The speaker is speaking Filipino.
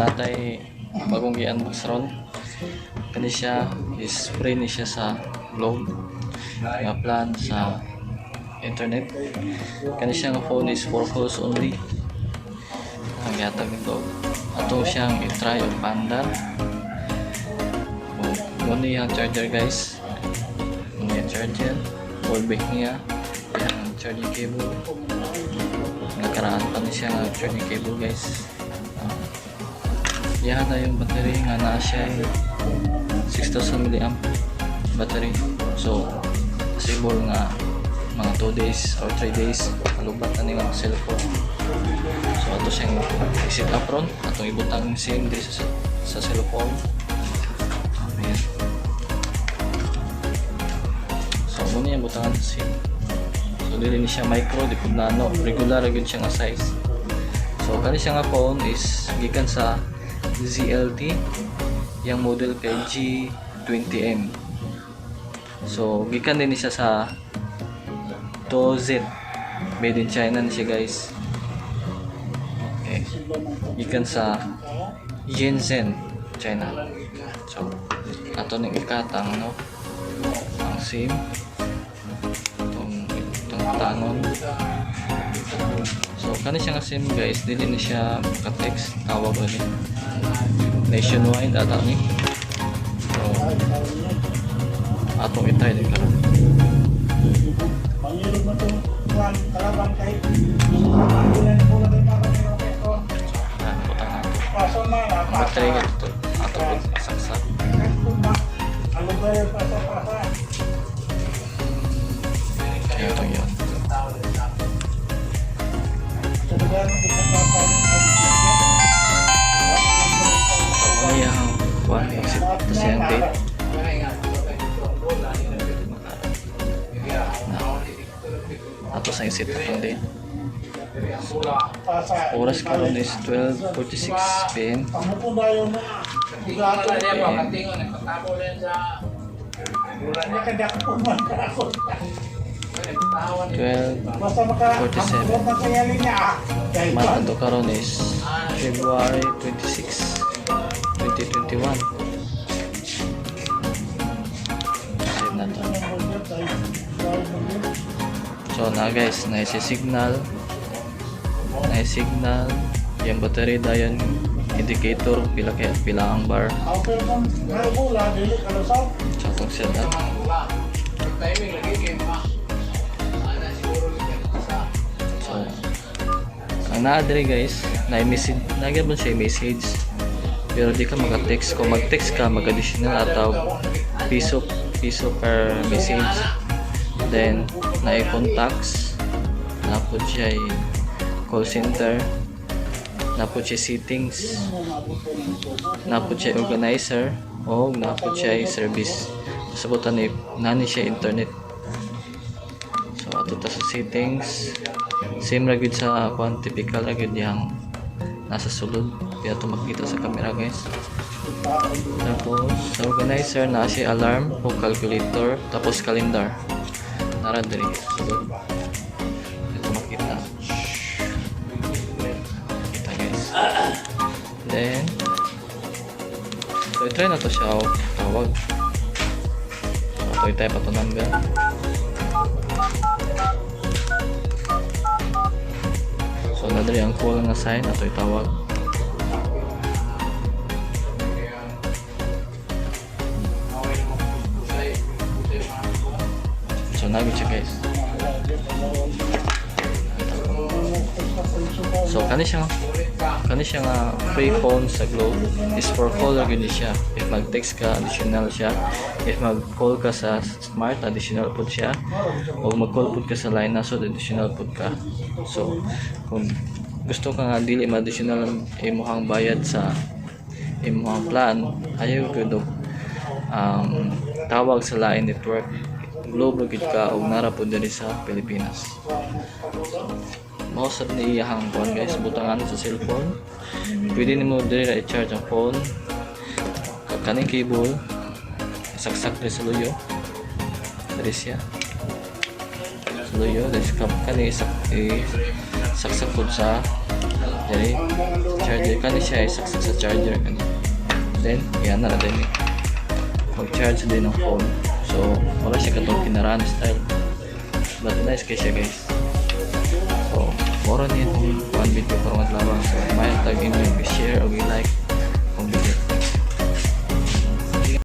natay bagong gi-unbox ron. Kani siya is free ni siya sa Globe nga plan sa internet. Kani siya nga phone is for calls only. Ang yatag nito ato siyang i-try o pandar. Muna yung charger guys. Muna yung charger. Wallback niya. Yung charging cable. Nagkaraan pa niya siya ng charging cable guys. Yan na yung battery nga na siya 6,000 mAh battery. So possible nga mga 2 days or 3 days kalubat na nilang cellphone. So ato siyang i-set up ron. Atong ibutang SIM diri sa cellphone. Ayan. So muna yung butangan sa SIM. So dili ni siya micro, di pud nano, regular gyud siya nga size. So kani siya nga phone is gikan sa ZLT, yang model kay G20M. So gikan din siya sa TOZ, made in China ni siya guys. Okay. Gikan sa Shenzhen, China. So ato ning ikatang no ang SIM tanon. So kani siya nga SIM guys, dili ni siya ka-text, tawag ni nationwide ata ni. So atong i-try din karon. Battery ito ato saksak. Kaya ito yun. Yang kuan exit tas yang date. Atau sa exit ang date. Oras karon is 12:46 PM. 12:47. Ato karon is February 26, 2021. Save na to. So na guys, signal yung battery dayon indicator pila ang bar. So kung set up so ang naadre guys na-message nagyabon siya message pero di ka mag-text. Kung mag-text ka mag-additional ataw piso per message. Then na-contacts napod siya call center, napod siya settings, napod siya organizer, o napod siya service. Sabutan ni nani siya internet. So ato ta sa settings, same ra gyud sa typical ra gyud yang nasa sulod. Kaya ito makita sa camera guys. Tapos sa organizer na siya alarm o calculator, tapos calendar. Nara diri sulod. Ito makita. Kita guys. Then so i-try na to siya tawag. So i-type ato number. So nadiri ang call nga sign ato itawag. So nagit siya guys. So kani siya nga free phone sa Globe is for caller gud siya. If mag-text ka additional siya, if mag-call ka sa smart additional pud siya, o mag-call pud ka sa line na so additional pud ka. So kung gusto ka nga dili ma-additional imong bayad sa imong plan, ayaw gud tawag sa line network Globe gud ka og nara pud diri sa Pilipinas. Mausap ni iyahang phone guys, butangan sa cellphone. Pwede nimo diri ra i-charge ang phone. Kaning cable saksak diri sa luyo. Diri siya. Sa luyo, diri sa kani saksak pud sa Jadi charger kani siya isaksak sa charger kani. Then yan na din mag-charge din ng phone. So wala siya katong kinaraan style. But nice kay siya guys. So moro niya itong one video para matlawa. So may tag inyo i-share o i-like